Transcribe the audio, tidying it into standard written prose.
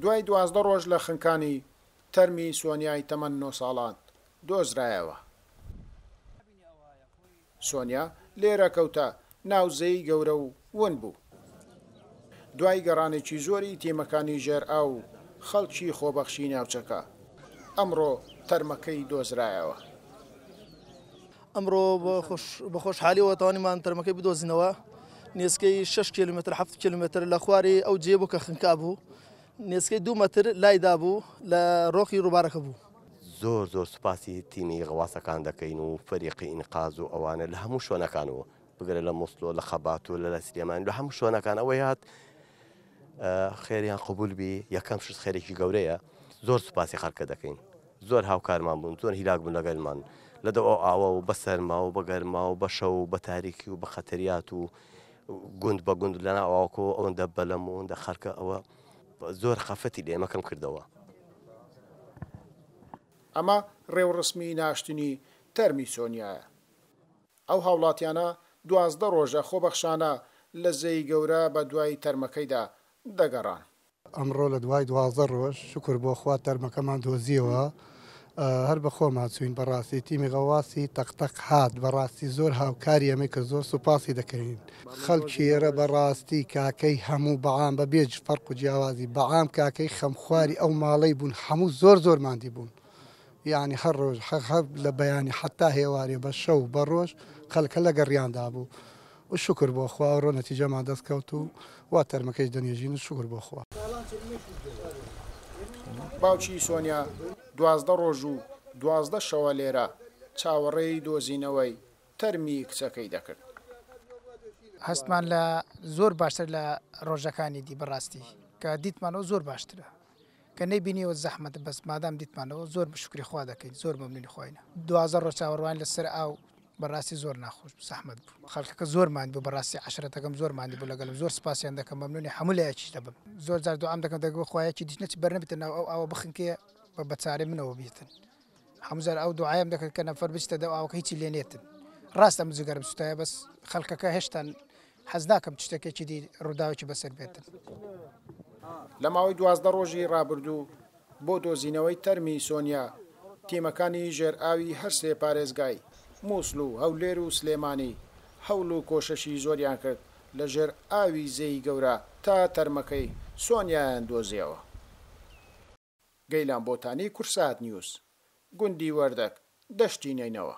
دوای 12 ڕۆژ لە خنکانی تەرمی سۆنیای تەمەن 9 ساڵان دۆزرایەوە. سۆنیا لێرە کەوتە ناوزەی گەورە و ون بوو. دوای گەڕانێکی زۆری تیمەکانی ژێرئاو و خەڵکی خۆبەخشی ناوچەکە ئەمڕۆ تەرمەکەی دۆزرایەوە. ئەمڕۆ بە خۆشحالیەوە تاوانیمان تەرمەکەی بدۆزینەوە. نێسکەی 6 کیلومتر 7 کیلومتر لە خواری ئەو جێ بوو کە خنکا بوو. نێسکەی 2 مەتر لایدا بوو لە ڕۆکی ڕووبارەکە بوو. زۆر سوپاسی تیمی غەواسەکان دەکەین و فەریقی ئینقاز و ئەوانە لە هەموو شوێنەکانەوە بگرە لە موسڵۆ لە خەبات و لە سلێمانی لە هەموو شوێنەکان ئەوەی هات خێریان قبول بی یەکەم شت خێرێکی گەورەیە. زۆر سوپاسی خەڵکە دەکەین. زۆر هاوکارمان بوون، زۆر هیلاک بوون لەگەڵمان لەدە ئەو ئاوە و بە سەرما و بە گەرما و بە شەو و بە تاریکی و بە خەتەریات و گوند بە گوند لەنا ئەوواکەوە ئەوەندە بەلەم و ئەوەندە خەڵکە ئەوە زۆر خەفەتی لە ئێمەکەم کردەوە. ئەمە ڕێوڕسمی ناشتنی تەرمی سۆنیایە. ئەو هاوڵاتیانە 12 ڕۆژە خۆبەخشانە لە زەی گەورە بە دوای تەرمەکەیدا دەگەڕان. ئەمڕۆ لە دوای 12 ڕۆژ شکر بۆ خوا تەرمەکەمان دۆزیەوە. هەر بە خۆمان چوین بەڕاستی تیمی غەواسی تەقتەق هات بەڕاستی زۆر هاوکاری ئەمەی کە زۆر سوپاسی دەکەین. خەڵکی ئێرە بەڕاستی کاکەی هەموو بەعام بە بێج فەرق و جیاوازی بەعام کاکەی خەمخواری ئەو ماڵەی بوون هەموو زۆر ماندی بوون. یعنی هەر ڕۆژ هەر لە بەیانی حتا هێوارێ بە شەو بە ڕۆژ خەڵکە لە گەڕیاندا بوو و شکر بۆ خوا ڕۆ نەتیجەمان دەستکەوت و وا تەرمەکەی دەنێژین و شکر بۆ خوا. باوکی سۆنیا 12 ڕۆژ و 12 شەوە لێرە چاوەڕێی دۆزینەوەی تەرمی کچەکەی دەکرد. هەستمان لە زۆر باشتر لە ڕۆژەکانی دی بەڕاستی کە دیتمانەوە زۆر باشترە کە نەیبینیەوە زەحمەت بەس مادام دیتمانەوە زۆر شکری خوا دەکەین زۆر مەمنونی خۆینە. 12 ڕۆژ چاوەڕوان لەسەر ئاو بەڕاستی زۆر ناخۆش زەحمەت بوو. خەڵکەکە زۆر ماند بوو بەڕاستی عەشرەتەکەم زۆر ماندی بوو لەگەڵم زۆر سپاسیان دەکەم مەمنونی هەموو لایەکیش دەبم. زۆر جار دوعام دەکەم دەگوڵ خوایەکی دیش نەچ بەرنەبێتە ناو ئەو ئاوە بخنکێ بە چارەی منەوە بیتن. هەموو جار ئەو دوعایم دەکرد کە نەفەر بچتە دەو ئاوەکە هیچی لێ نێتن. ڕاستە من جگەرم سوتایە بەس خەڵکەکە هێشتا حەز ناکەم شتێکێکی دی ڕووداوێکی بەسەر بێتن. لە ماوەی 12 ڕۆژی ڕابردوو بۆ دۆزینەوەی تەرمی سۆنیا تیمەکانی ژێرئاوی هەر سێ پارێزگای مووسڵ و هەولێر و سلێمانی هەوڵ و کۆشەشی زۆریان کرد لە ژێرئاوی زەی گەورە تا تەرمەکەی سۆنیایان دۆزیەوە. گەیلان بۆتانی کورسات نیوز گوندی وەردەک دەشتی نینەوە.